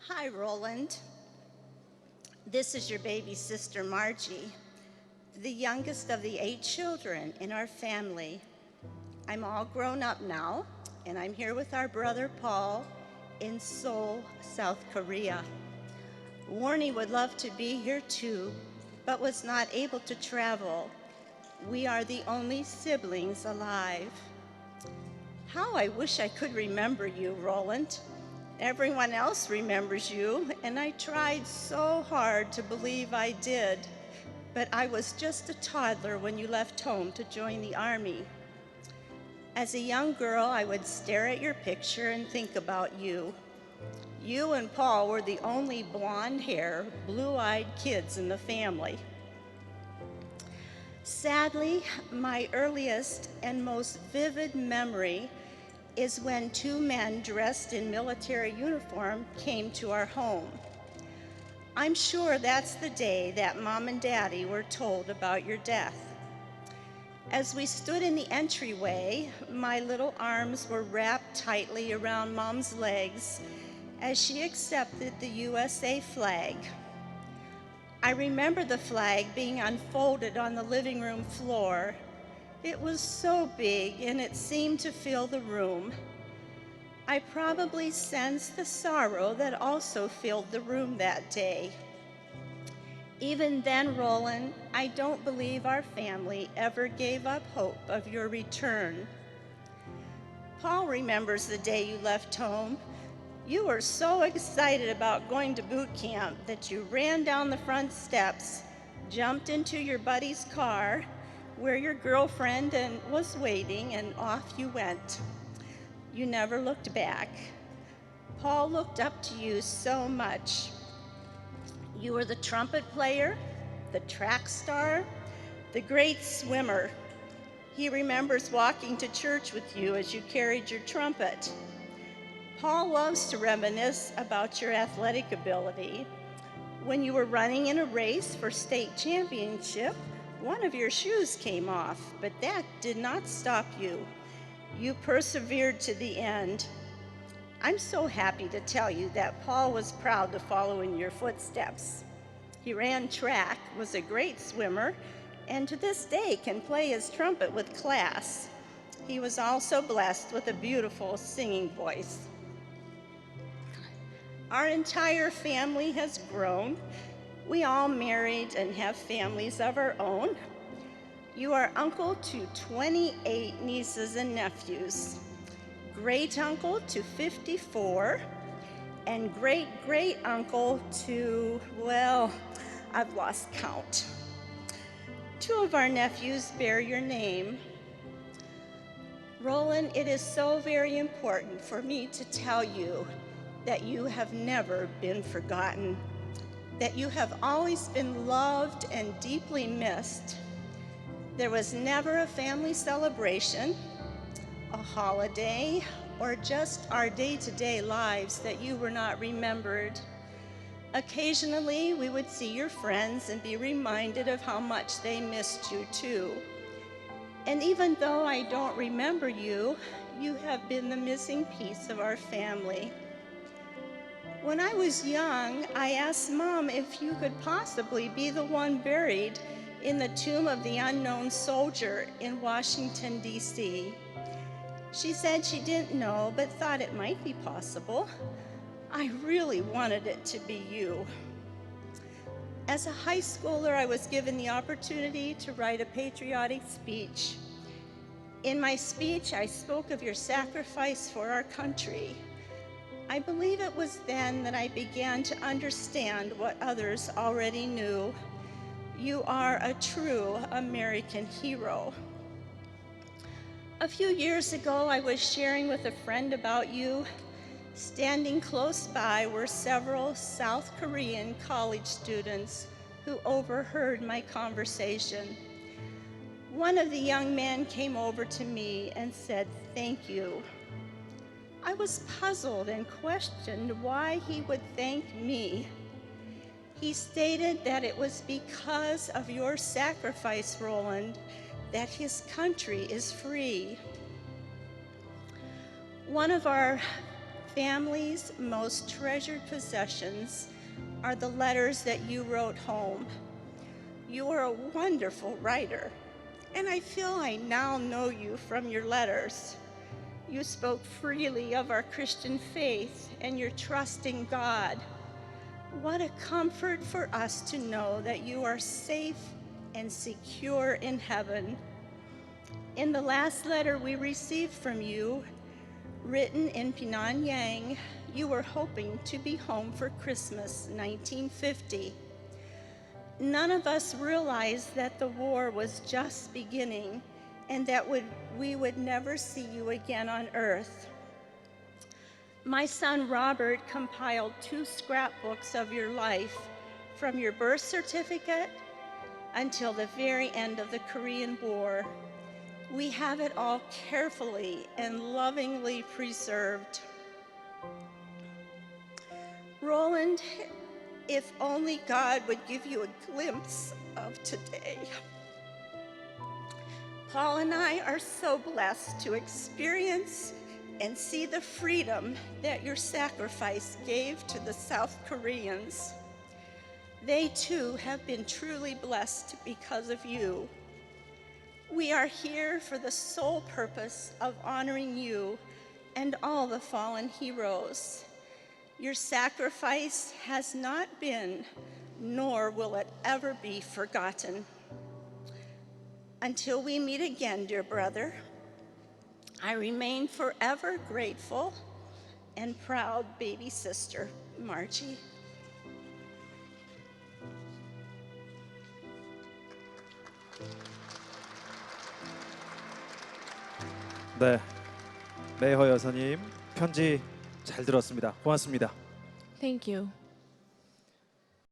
Hi, Roland. This is your baby sister, Margie, the youngest of the 8 children in our family. I'm all grown up now, and I'm here with our brother, Paul, in Seoul, South Korea. Warnie would love to be here too, but was not able to travel. We are the only siblings alive. How I wish I could remember you, Roland. Everyone else remembers you, and I tried so hard to believe I did, but I was just a toddler when you left home to join the Army. As a young girl, I would stare at your picture and think about you. You and Paul were the only blonde-hair, blue-eyed kids in the family. Sadly, my earliest and most vivid memory is when 2 men dressed in military uniform came to our home. I'm sure that's the day that Mom and Daddy were told about your death. As we stood in the entryway, my little arms were wrapped tightly around Mom's legs as she accepted the USA flag. I remember the flag being unfolded on the living room floor. It was so big and it seemed to fill the room. I probably sensed the sorrow that also filled the room that day. Even then, Roland, I don't believe our family ever gave up hope of your return. Paul remembers the day you left home. You were so excited about going to boot camp that you ran down the front steps, jumped into your buddy's car, where your girlfriend was waiting, and off you went. You never looked back. Paul looked up to you so much. You were the trumpet player, the track star, the great swimmer. He remembers walking to church with you as you carried your trumpet. Paul loves to reminisce about your athletic ability. When you were running in a race for state championship, one of your shoes came off, but that did not stop you. You persevered to the end. I'm so happy to tell you that Paul was proud to follow in your footsteps. He ran track, was a great swimmer, and to this day can play his trumpet with class. He was also blessed with a beautiful singing voice. Our entire family has grown. We all married and have families of our own. You are uncle to 28 nieces and nephews, great uncle to 54, and great uncle to, well, I've lost count. 2 of our nephews bear your name. Roland, it is so very important for me to tell you that you have never been forgotten, that you have always been loved and deeply missed. There was never a family celebration, a holiday, or just our day-to-day lives that you were not remembered. Occasionally, we would see your friends and be reminded of how much they missed you too. And even though I don't remember you, you have been the missing piece of our family. When I was young, I asked Mom if you could possibly be the one buried in the tomb of the unknown soldier in Washington, D.C. She said she didn't know, but thought it might be possible. I really wanted it to be you. As a high schooler, I was given the opportunity to write a patriotic speech. In my speech, I spoke of your sacrifice for our country. I believe it was then that I began to understand what others already knew. You are a true American hero. A few years ago, I was sharing with a friend about you. Standing close by were several South Korean college students who overheard my conversation. One of the young men came over to me and said, "Thank you." I was puzzled and questioned why he would thank me. He stated that it was because of your sacrifice, Roland, that his country is free. One of our family's most treasured possessions are the letters that you wrote home. You are a wonderful writer, and I feel I now know you from your letters. You spoke freely of our Christian faith and your trust in God. What a comfort for us to know that you are safe and secure in heaven. In the last letter we received from you, written in Penang, you were hoping to be home for Christmas 1950. None of us realized that the war was just beginning and that we would never see you again on earth. My son Robert compiled 2 scrapbooks of your life, from your birth certificate until the very end of the Korean War. We have it all carefully and lovingly preserved. Roland, if only God would give you a glimpse of today. Paul and I are so blessed to experience and see the freedom that your sacrifice gave to the South Koreans. They too have been truly blessed because of you. We are here for the sole purpose of honoring you and all the fallen heroes. Your sacrifice has not been, nor will it ever be forgotten. Until we meet again, dear brother, I remain forever grateful and proud baby sister, Margie. 네, 메이허 여사님 편지 잘 들었습니다. 고맙습니다. Thank you.